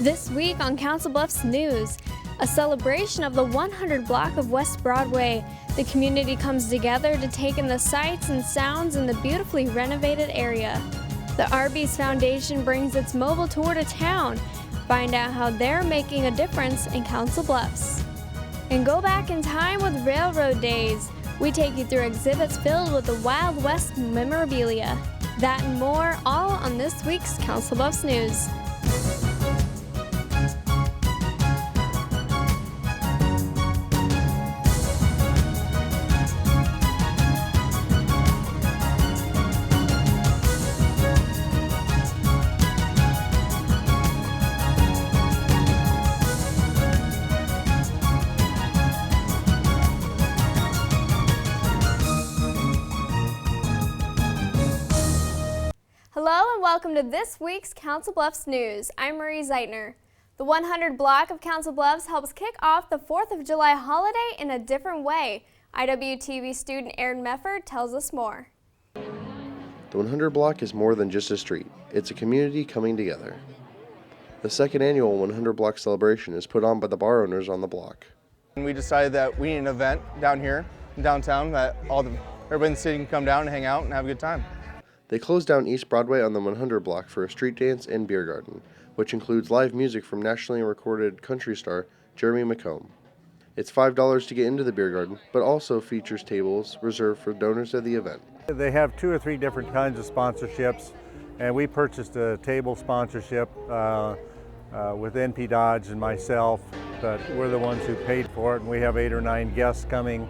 This week on Council Bluffs News, a celebration of the 100 block of West Broadway. The community comes together to take in the sights and sounds in the beautifully renovated area. The Arby's Foundation brings its mobile tour to town. Find out how they're making a difference in Council Bluffs. And go back in time with Railroad Days. We take you through exhibits filled with the Wild West memorabilia. That and more, all on this week's Council Bluffs News. Hello and welcome to this week's Council Bluffs News. I'm Marie Zeitner. The 100 block of Council Bluffs helps kick off the 4th of July holiday in a different way. IWTV student Aaron Mefford tells us more. The 100 block is more than just a street. It's a community coming together. The second annual 100 block celebration is put on by the bar owners on the block. And we decided that we need an event down here in downtown that everybody in the city can come down and hang out and have a good time. They closed down East Broadway on the 100 block for a street dance and beer garden, which includes live music from nationally recorded country star Jeremy McComb. It's $5 to get into the beer garden, but also features tables reserved for donors of the event. They have 2 or 3 different kinds of sponsorships, and we purchased a table sponsorship with NP Dodge and myself, but we're the ones who paid for it, and we have 8 or 9 guests coming.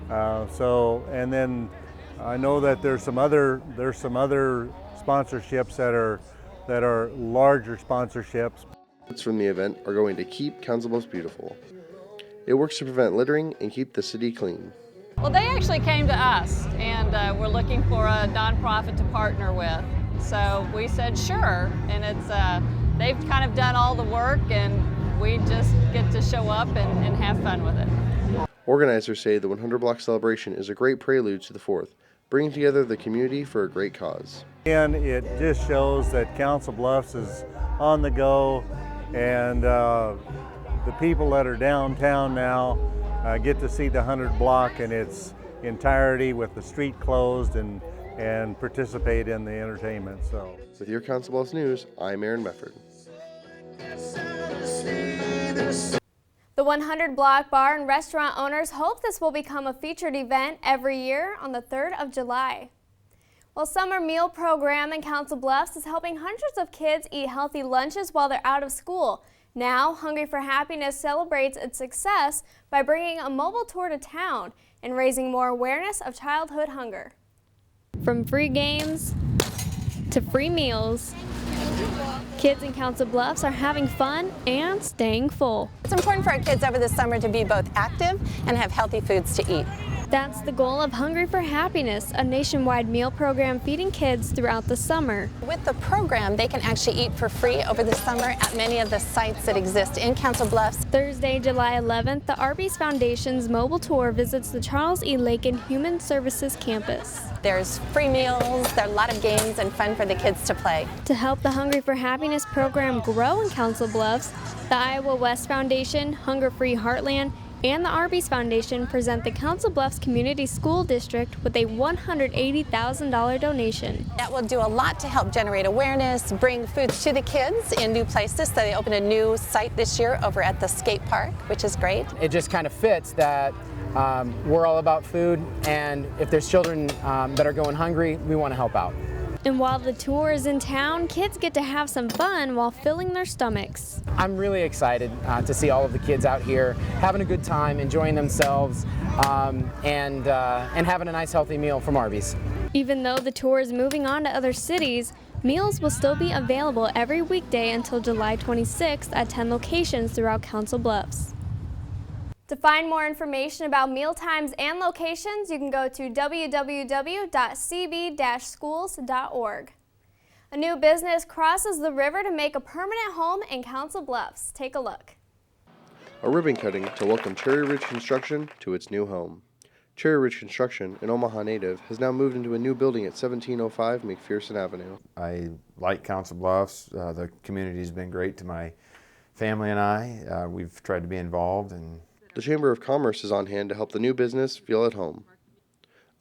And then I know that there's some other sponsorships that are larger sponsorships. From the event are going to keep Council Bluffs beautiful. It works to prevent littering and keep the city clean. Well, they actually came to us, and we're looking for a nonprofit to partner with. So we said sure, and they've kind of done all the work, and we just get to show up and have fun with it. Organizers say the 100 block celebration is a great prelude to the 4th, bringing together the community for a great cause. And it just shows that Council Bluffs is on the go, and the people that are downtown now get to see the 100 block in its entirety with the street closed and participate in the entertainment. So, with your Council Bluffs News, I'm Aaron Mefford. The 100 block bar and restaurant owners hope this will become a featured event every year on the 3rd of July. Well, summer meal program in Council Bluffs is helping hundreds of kids eat healthy lunches while they're out of school. Now, Hungry for Happiness celebrates its success by bringing a mobile tour to town and raising more awareness of childhood hunger. From free games to free meals, kids in Council Bluffs are having fun and staying full. It's important for our kids over the summer to be both active and have healthy foods to eat. That's the goal of Hungry for Happiness, a nationwide meal program feeding kids throughout the summer. With the program, they can actually eat for free over the summer at many of the sites that exist in Council Bluffs. Thursday, July 11th, the Arby's Foundation's mobile tour visits the Charles E. Lakin Human Services campus. There's free meals, there are a lot of games and fun for the kids to play. To help the Hungry for Happiness program grow in Council Bluffs, the Iowa West Foundation, Hunger Free Heartland, and the Arby's Foundation present the Council Bluffs Community School District with a $180,000 donation. That will do a lot to help generate awareness, bring foods to the kids in new places. So they opened a new site this year over at the skate park, which is great. It just kind of fits that we're all about food, and if there's children that are going hungry, we want to help out. And while the tour is in town, kids get to have some fun while filling their stomachs. I'm really excited to see all of the kids out here having a good time, enjoying themselves, and having a nice healthy meal from Arby's. Even though the tour is moving on to other cities, meals will still be available every weekday until July 26th at 10 locations throughout Council Bluffs. To find more information about meal times and locations, you can go to www.cb-schools.org. A new business crosses the river to make a permanent home in Council Bluffs. Take a look. A ribbon cutting to welcome Cherry Ridge Construction to its new home. Cherry Ridge Construction, an Omaha native, has now moved into a new building at 1705 McPherson Avenue. I like Council Bluffs. The community's been great to my family and I, we've tried to be involved. And The Chamber of Commerce is on hand to help the new business feel at home.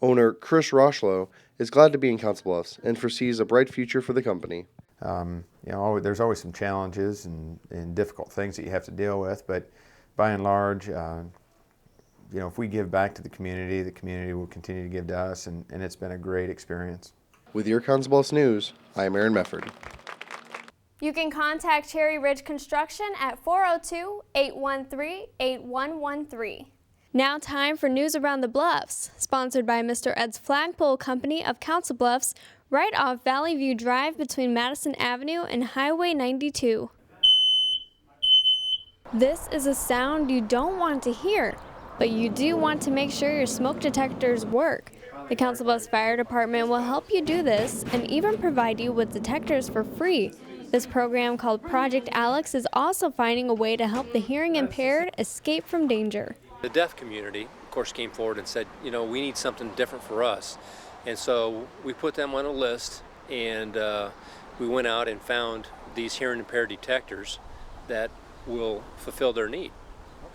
Owner Chris Rochlow is glad to be in Council Bluffs and foresees a bright future for the company. There's always some challenges and difficult things that you have to deal with, but by and large, if we give back to the community will continue to give to us, and it's been a great experience. With your Council Bluffs news, I'm Aaron Mefford. You can contact Cherry Ridge Construction at 402-813-8113. Now time for news around the Bluffs, sponsored by Mr. Ed's Flagpole Company of Council Bluffs, right off Valley View Drive between Madison Avenue and Highway 92. This is a sound you don't want to hear, but you do want to make sure your smoke detectors work. The Council Bluffs Fire Department will help you do this and even provide you with detectors for free. This program called Project Alex is also finding a way to help the hearing impaired escape from danger. The deaf community, of course, came forward and said, we need something different for us. And so we put them on a list, and we went out and found these hearing impaired detectors that will fulfill their need.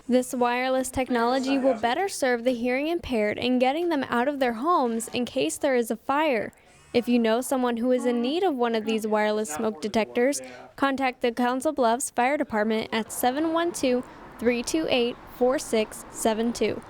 This wireless technology will better serve the hearing impaired in getting them out of their homes in case there is a fire. If you know someone who is in need of one of these wireless smoke detectors, contact the Council Bluffs Fire Department at 712-328-4672.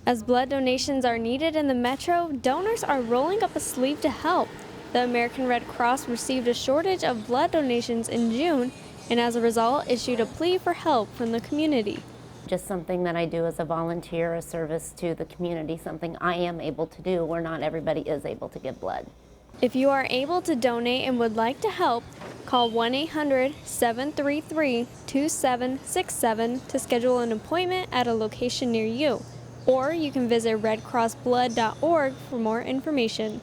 As blood donations are needed in the metro, donors are rolling up a sleeve to help. The American Red Cross received a shortage of blood donations in June, and as a result issued a plea for help from the community. Just something that I do as a volunteer, a service to the community, something I am able to do where not everybody is able to give blood. If you are able to donate and would like to help, call 1-800-733-2767 to schedule an appointment at a location near you, or you can visit redcrossblood.org for more information.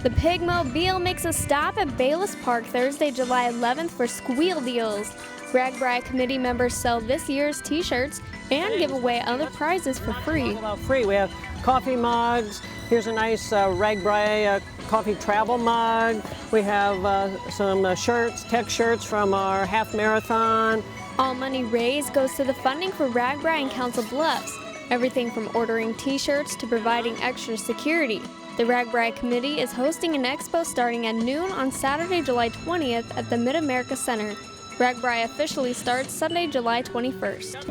The Pigmobile makes a stop at Bayless Park Thursday, July 11th for Squeal Deals. Ragbri committee members sell this year's t-shirts and give away other prizes for free. Free. We have coffee mugs. Here's a nice Ragbri coffee travel mug. We have some shirts, tech shirts from our half marathon. All money raised goes to the funding for Ragbri and Council Bluffs. Everything from ordering t-shirts to providing extra security. The Ragbri Committee is hosting an expo starting at noon on Saturday, July 20th at the Mid-America Center. Ragbri officially starts Sunday, July 21st.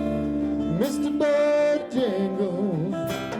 Mr.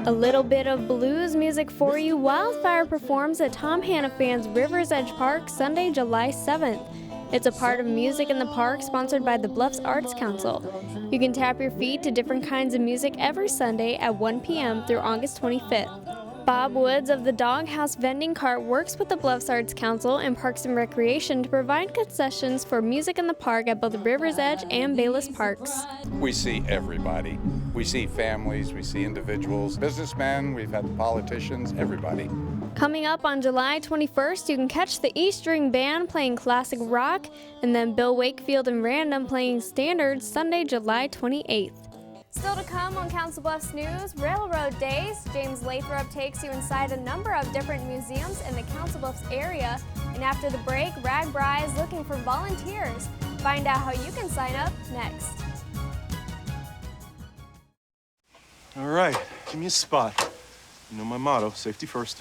A little bit of blues music for you. Wildfire performs at Tom Hannafann's River's Edge Park Sunday, July 7th. It's a part of Music in the Park sponsored by the Bluffs Arts Council. You can tap your feet to different kinds of music every Sunday at 1 p.m. through August 25th. Bob Woods of the Doghouse Vending Cart works with the Bluffs Arts Council and Parks and Recreation to provide concessions for music in the park at both River's Edge and Bayless Parks. We see everybody. We see families, we see individuals, businessmen, we've had politicians, everybody. Coming up on July 21st, you can catch the E String Band playing classic rock, and then Bill Wakefield and Random playing standard Sunday, July 28th. Still to come on Council Bluffs News, Railroad Days. James Lathrop takes you inside a number of different museums in the Council Bluffs area. And after the break, Ragbri is looking for volunteers. Find out how you can sign up next. All right, give me a spot. You know my motto, safety first.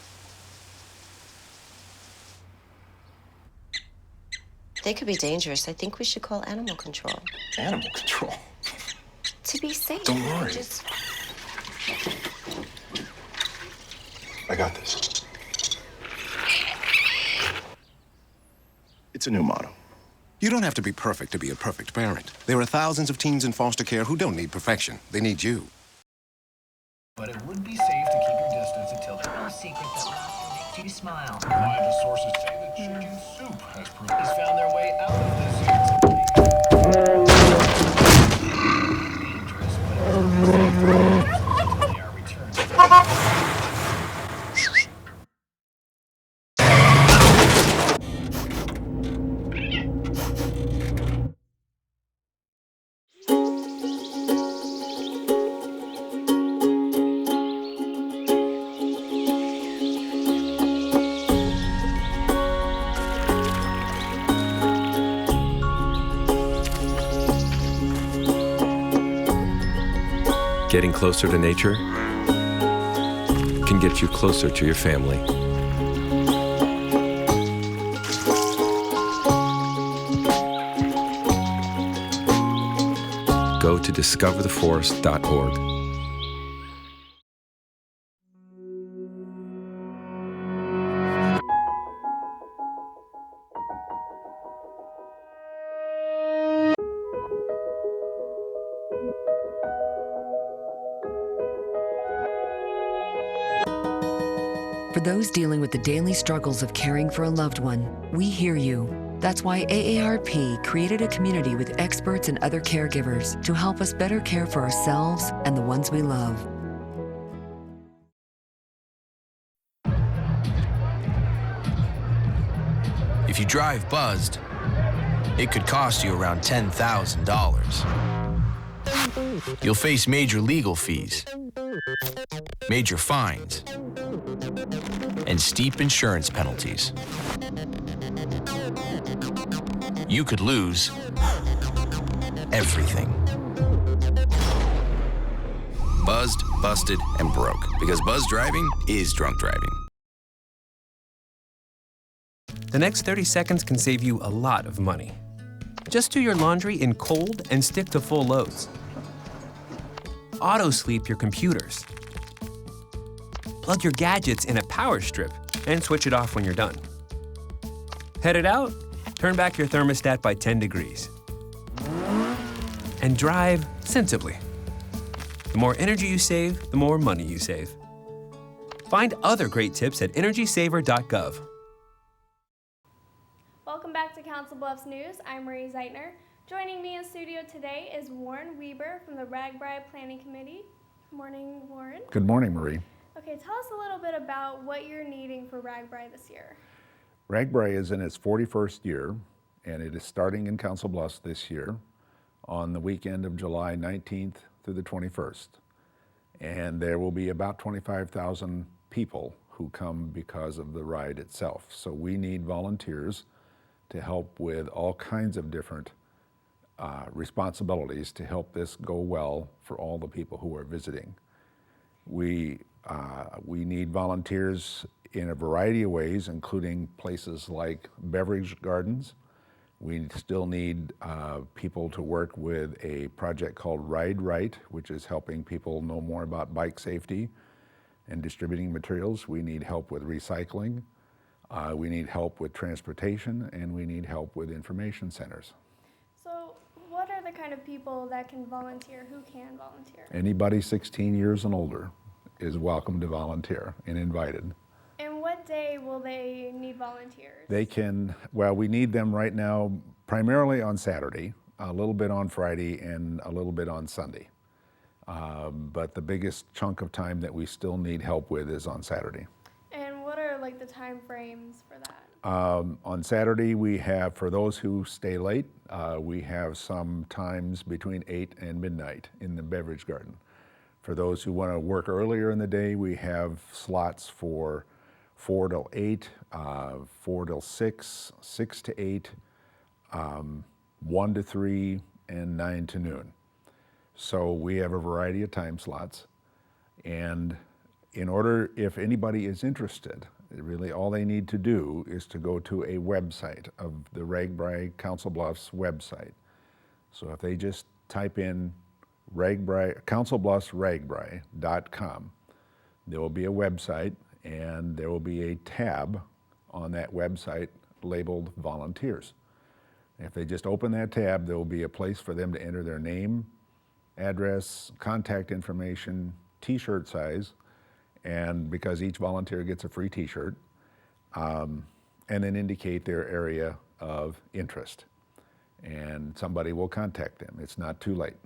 They could be dangerous. I think we should call animal control. Animal control? To be safe. Don't worry. I got this. It's a new motto. You don't have to be perfect to be a perfect parent. There are thousands of teens in foster care who don't need perfection. They need you. But it would be safe to keep your distance until there's no secret that laughter makes you smile. Reliable sources say that chicken soup has found their way out of this Getting closer to nature can get you closer to your family. Go to discovertheforest.org. For those dealing with the daily struggles of caring for a loved one, we hear you. That's why AARP created a community with experts and other caregivers to help us better care for ourselves and the ones we love. If you drive buzzed, it could cost you around $10,000. You'll face major legal fees, major fines, and steep insurance penalties. You could lose everything. Buzzed, busted, and broke. Because buzz driving is drunk driving. The next 30 seconds can save you a lot of money. Just do your laundry in cold and stick to full loads. Auto-sleep your computers. Plug your gadgets in a power strip and switch it off when you're done. Headed out? Turn back your thermostat by 10 degrees. And drive sensibly. The more energy you save, the more money you save. Find other great tips at energysaver.gov. Welcome back to Council Bluffs News. I'm Marie Zeitner. Joining me in studio today is Warren Weber from the RAGBRAI Planning Committee. Good morning, Warren. Good morning, Marie. Okay, tell us a little bit about what you're needing for RAGBRAI this year. RAGBRAI is in its 41st year, and it is starting in Council Bluffs this year on the weekend of July 19th through the 21st. And there will be about 25,000 people who come because of the ride itself. So we need volunteers to help with all kinds of different responsibilities to help this go well for all the people who are visiting. We need volunteers in a variety of ways, including places like beverage gardens. We still need people to work with a project called Ride Right, which is helping people know more about bike safety and distributing materials. We need help with recycling. We need help with transportation, and we need help with information centers. So what are the kind of people that can volunteer? Who can volunteer? Anybody 16 years and older is welcome to volunteer and invited. And what day will they need volunteers? They can, well, we need them right now primarily on Saturday, a little bit on Friday, and a little bit on Sunday. But the biggest chunk of time that we still need help with is on Saturday. And what are like the time frames for that? On Saturday, we have, for those who stay late, we have some times between 8 and midnight in the beverage garden. For those who want to work earlier in the day, we have slots for 4 till 8, 4 till 6, 6 to 8, 1 to 3, and 9 to noon. So we have a variety of time slots. And in order, if anybody is interested, really all they need to do is to go to a website of the RAGBRAI Council Bluffs website. So if they just type in councilbluffsragbrai.com, there will be a website, and there will be a tab on that website labeled volunteers. If they just open that tab, there will be a place for them to enter their name, address, contact information, t-shirt size, and because each volunteer gets a free t-shirt, and then indicate their area of interest. And somebody will contact them. It's not too late.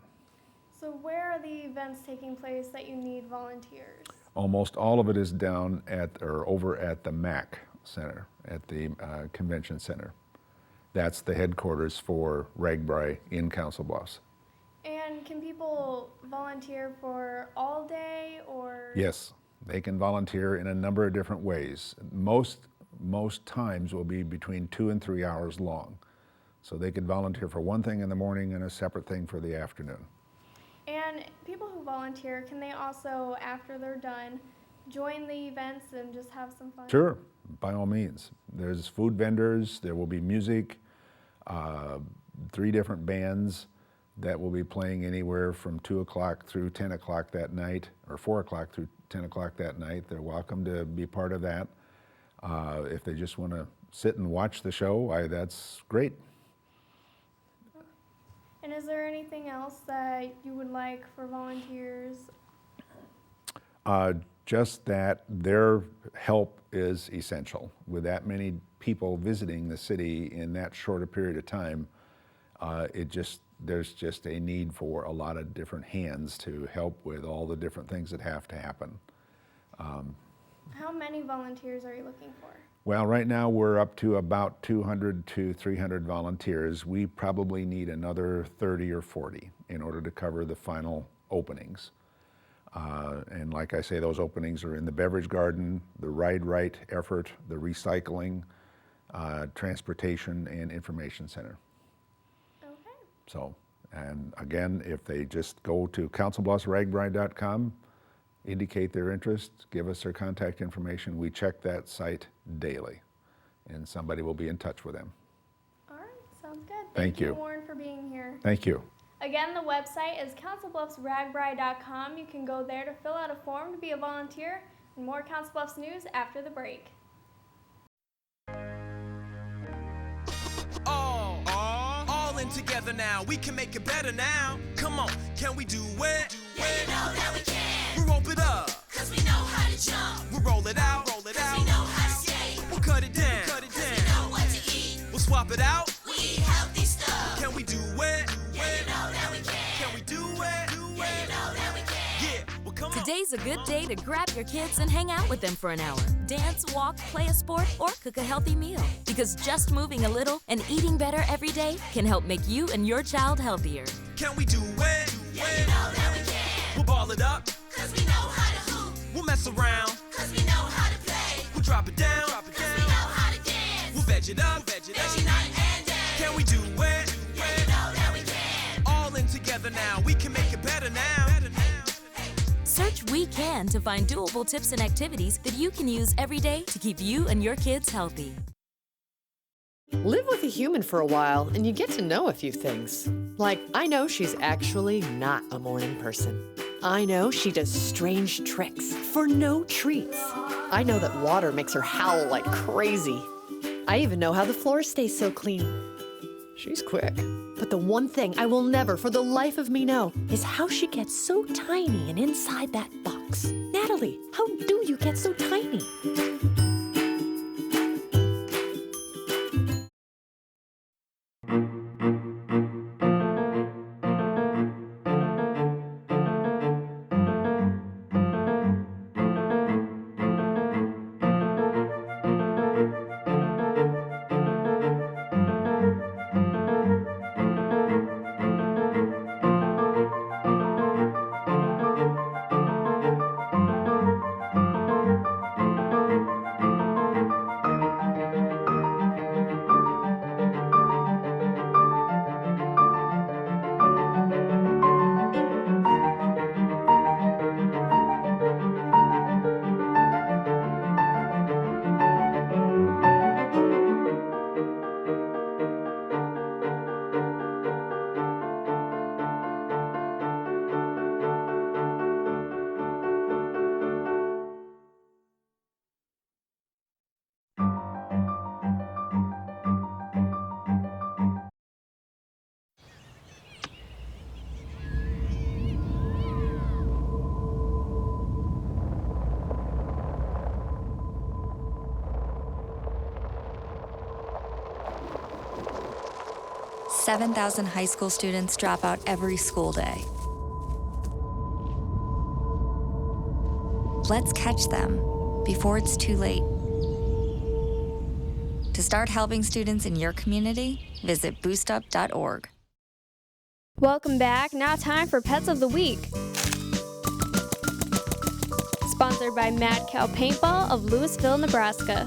So where are the events taking place that you need volunteers? Almost all of it is down at, or over at the MAC Center, at the Convention Center. That's the headquarters for RAGBRAI in Council Bluffs. And can people volunteer for all day or? Yes, they can volunteer in a number of different ways. Most times will be between 2 and 3 hours long. So they could volunteer for one thing in the morning and a separate thing for the afternoon. And people who volunteer, can they also, after they're done, join the events and just have some fun? Sure, by all means. There's food vendors, there will be music, 3 different bands that will be playing anywhere from 2 o'clock through 10 o'clock that night, or 4 o'clock through 10 o'clock that night. They're welcome to be part of that. If they just want to sit and watch the show, that's great. And is there anything else that you would like for volunteers? Just that their help is essential. With that many people visiting the city in that short a period of time, there's just a need for a lot of different hands to help with all the different things that have to happen. How many volunteers are you looking for? Well, right now we're up to about 200 to 300 volunteers. We probably need another 30 or 40 in order to cover the final openings. And like I say, those openings are in the beverage garden, the Ride Right effort, the recycling, transportation, and information center. Okay. So, and again, if they just go to councilbluffsragbri.com, indicate their interest, give us their contact information. We check that site daily, and somebody will be in touch with them. All right, sounds good. Thank you, Warren, for being here. Thank you. Again, the website is councilbluffsragbri.com. You can go there to fill out a form to be a volunteer, and more Council Bluffs news after the break. All in together now. We can make it better now. Come on, can we do it? Yeah, you know that we can. We'll rope it up, Cause we know how to jump. we'll roll it out, Cause we know how to skate. we'll cut it down, Cause we know what to eat. we'll swap it out. We eat healthy stuff. Can we do it? Yeah, you know that we can. Can we do it? Yeah, you know that we can. Yeah, well come on. Today's a good day to grab your kids and hang out with them for an hour. Dance, walk, play a sport, or cook a healthy meal. Because just moving a little and eating better every day can help make you and your child healthier. Can we do it? Yeah, you know that we can. We'll ball it up, Cause we know how to hoop. we'll mess around, Cause we know how to play. we'll drop it down, Cause we know how to dance. we'll veg it up, Veggie night and day. Can we do it? Yeah, you know that we can. All in together now. We can make it better now. Search We Can to find doable tips and activities that you can use every day to keep you and your kids healthy. Live with a human for a while and you get to know a few things. Like, I know she's actually not a morning person. I know she does strange tricks for no treats. I know that water makes her howl like crazy. I even know how the floor stays so clean. She's quick. But the one thing I will never for the life of me know is how she gets so tiny and inside that box. Natalie, how do you get so tiny? Seven 7,000 high school students drop out every school day. Let's catch them before it's too late. To start helping students in your community, visit boostup.org. Welcome back. Now time for Pets of the Week. Sponsored by Mad Cow Paintball of Louisville, Nebraska.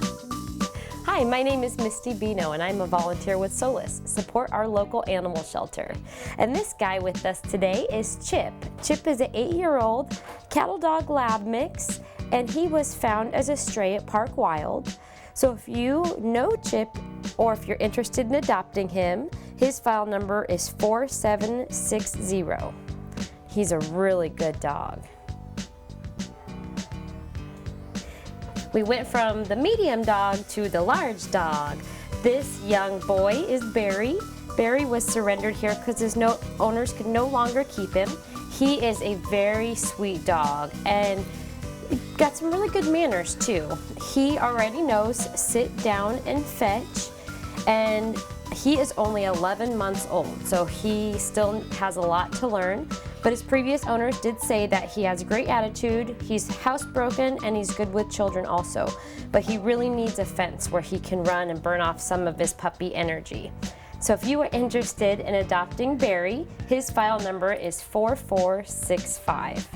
Hi, my name is Misty Bino and I'm a volunteer with Solus, support our local animal shelter. And this guy with us today is Chip. Chip is an 8-year-old cattle dog lab mix, and he was found as a stray at Park Wild. So if you know Chip, or if you're interested in adopting him, his file number is 4760. He's a really good dog. We went from the medium dog to the large dog. This young boy is Barry. Barry was surrendered here because his owners could no longer keep him. He is a very sweet dog and got some really good manners too. He already knows sit down and fetch, and he is only 11 months old, so he still has a lot to learn. But his previous owners did say that he has a great attitude, he's housebroken, and he's good with children also. But he really needs a fence where he can run and burn off some of his puppy energy. So if you are interested in adopting Barry, his file number is 4465.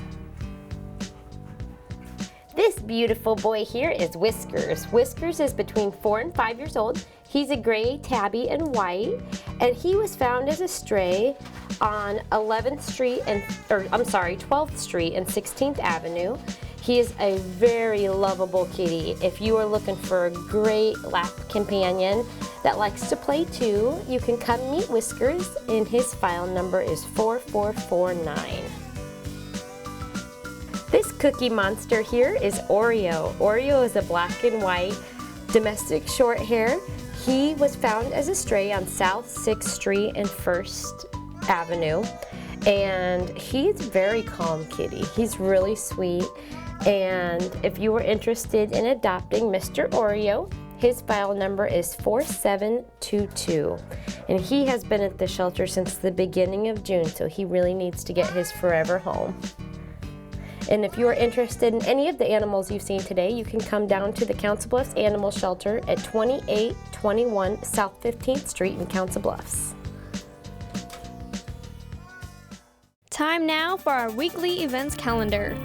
This beautiful boy here is Whiskers. Whiskers is between 4 and 5 years old. He's a gray, tabby, and white, and he was found as a stray on 12th Street and 16th Avenue. He is a very lovable kitty. If you are looking for a great lap companion that likes to play too, you can come meet Whiskers, and his file number is 4449. This cookie monster here is Oreo. Oreo is a black and white domestic short hair. He was found as a stray on South 6th Street and 1st Avenue, and he's a very calm kitty. He's really sweet, and if you were interested in adopting Mr. Oreo, his file number is 4722, and he has been at the shelter since the beginning of June, so he really needs to get his forever home. And if you are interested in any of the animals you've seen today, you can come down to the Council Bluffs Animal Shelter at 2821 South 15th Street in Council Bluffs. Time now for our weekly events calendar.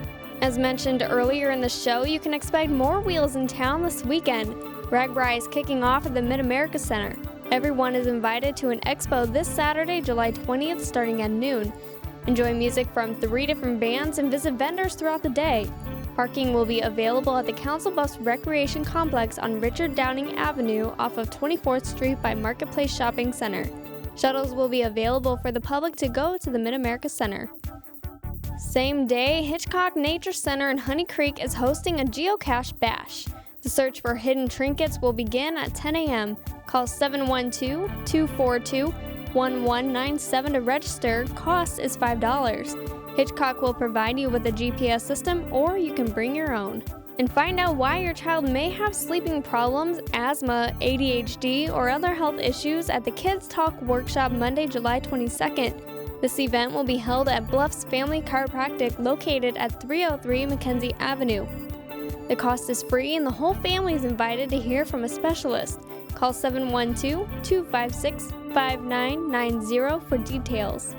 As mentioned earlier in the show, you can expect more wheels in town this weekend. RAGBRAI is kicking off at the Mid-America Center. Everyone is invited to an expo this Saturday, July 20th, starting at noon. Enjoy music from 3 different bands and visit vendors throughout the day. Parking will be available at the Council Bluffs Recreation Complex on Richard Downing Avenue off of 24th Street by Marketplace Shopping Center. Shuttles will be available for the public to go to the Mid-America Center. Same day, Hitchcock Nature Center in Honey Creek is hosting a geocache bash. The search for hidden trinkets will begin at 10 a.m. Call 712-242-1197 to register. Cost is $5. Hitchcock will provide you with a GPS system, or you can bring your own. And find out why your child may have sleeping problems, asthma, ADHD, or other health issues at the Kids Talk Workshop Monday, July 22nd. This event will be held at Bluffs Family Chiropractic, located at 303 Mackenzie Avenue. The cost is free, and the whole family is invited to hear from a specialist. Call 712-256-5990 for details.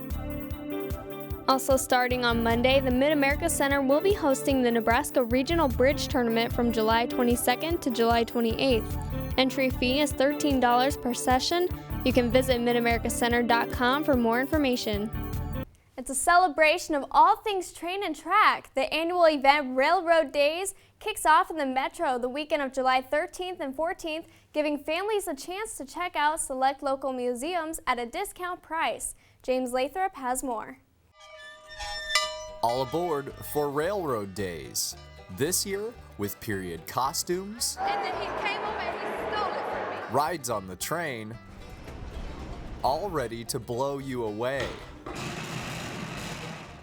Also starting on Monday, the Mid-America Center will be hosting the Nebraska Regional Bridge Tournament from July 22nd to July 28th. Entry fee is $13 per session. You can visit midamericacenter.com for more information. It's a celebration of all things train and track. The annual event Railroad Days kicks off in the Metro the weekend of July 13th and 14th, giving families a chance to check out select local museums at a discount price. James Lathrop has more. All aboard for Railroad Days. This year, with period costumes, And then he came over and he stole it from me. rides on the train, all ready to blow you away.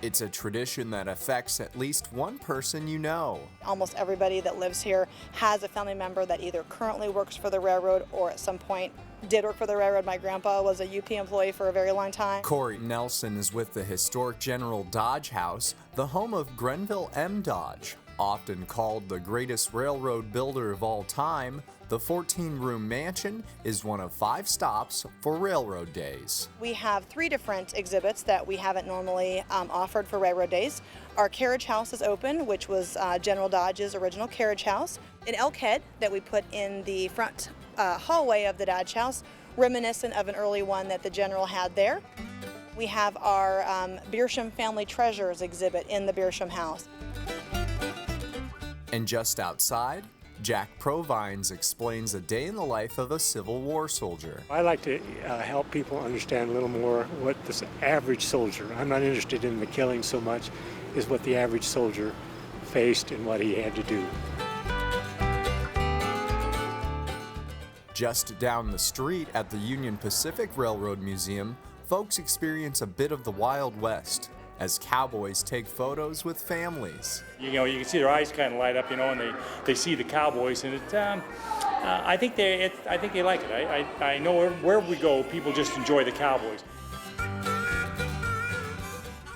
It's a tradition that affects at least one person you know. Almost everybody that lives here has a family member that either currently works for the railroad or at some point did work for the railroad. My grandpa was a UP employee for a very long time. Corey Nelson is with the historic General Dodge House, the home of Grenville M. Dodge. Often called the greatest railroad builder of all time, the 14-room mansion is one of 5 stops for Railroad Days. We have 3 different exhibits that we haven't normally offered for Railroad Days. Our carriage house is open, which was General Dodge's original carriage house. An elk head that we put in the front hallway of the Dodge house, reminiscent of an early one that the General had there. We have our Beersham Family Treasures exhibit in the Beersham House. And just outside, Jack Provines explains a day in the life of a Civil War soldier. I like to help people understand a little more what this average soldier, I'm not interested in the killing so much, is what the average soldier faced and what he had to do. Just down the street at the Union Pacific Railroad Museum, folks experience a bit of the Wild West as cowboys take photos with families. You know, you can see their eyes kind of light up, you know, and they see the cowboys, and I think they like it. I know where we go, people just enjoy the cowboys.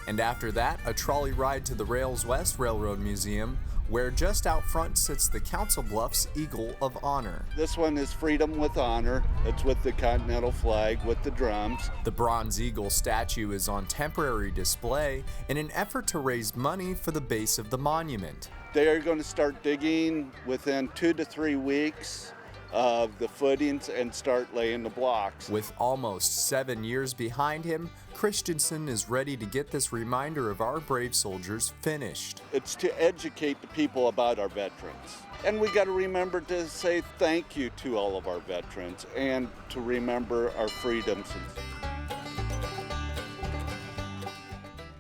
And after that, a trolley ride to the Rails West Railroad Museum, where just out front sits the Council Bluffs Eagle of Honor. This one is Freedom with Honor. It's with the Continental flag with the drums. The bronze eagle statue is on temporary display in an effort to raise money for the base of the monument. They are going to start digging within 2 to 3 weeks of the footings and start laying the blocks. With almost 7 years behind him, Christensen is ready to get this reminder of our brave soldiers finished. It's to educate the people about our veterans. And we got to remember to say thank you to all of our veterans and to remember our freedoms.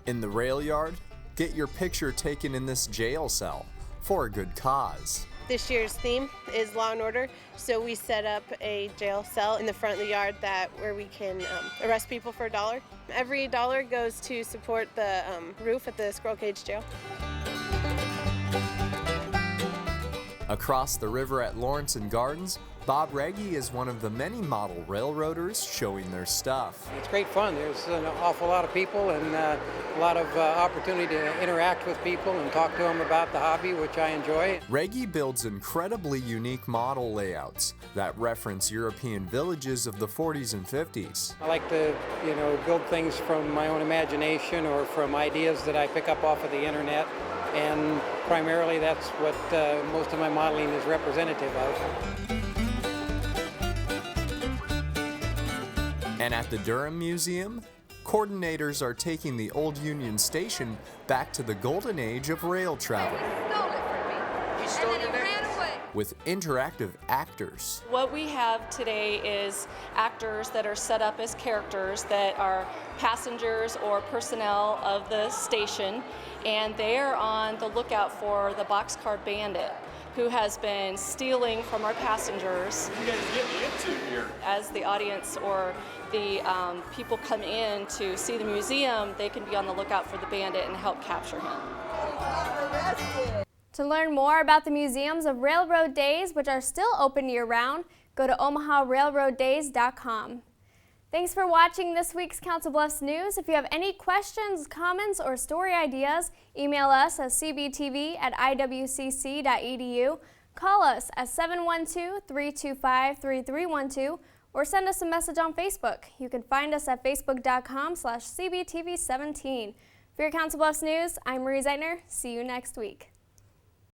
In the rail yard, get your picture taken in this jail cell for a good cause. This year's theme is Law and Order, so we set up a jail cell in the front of the yard where we can arrest people for $1. Every dollar goes to support the roof at the Squirrel Cage Jail. Across the river at Lawrence and Gardens, Bob Reggie is one of the many model railroaders showing their stuff. It's great fun. There's an awful lot of people and a lot of opportunity to interact with people and talk to them about the hobby, which I enjoy. Reggie builds incredibly unique model layouts that reference European villages of the 40s and 50s. I like to, build things from my own imagination or from ideas that I pick up off of the internet. And primarily that's what most of my modeling is representative of. And at the Durham Museum, coordinators are taking the old Union Station back to the golden age of rail travel. He stole your necklace. With interactive actors. What we have today is actors that are set up as characters that are passengers or personnel of the station, and they are on the lookout for the boxcar bandit, who has been stealing from our passengers. What are you guys getting into here? As the audience or the people come in to see the museum, they can be on the lookout for the bandit and help capture him. To learn more about the museums of Railroad Days, which are still open year-round, go to omaharailroaddays.com. Thanks for watching this week's Council Bluffs News. If you have any questions, comments, or story ideas, email us at cbtv@iwcc.edu, call us at 712-325-3312, or send us a message on Facebook. You can find us at facebook.com/cbtv17. For your Council Bluffs News, I'm Marie Zeitner. See you next week.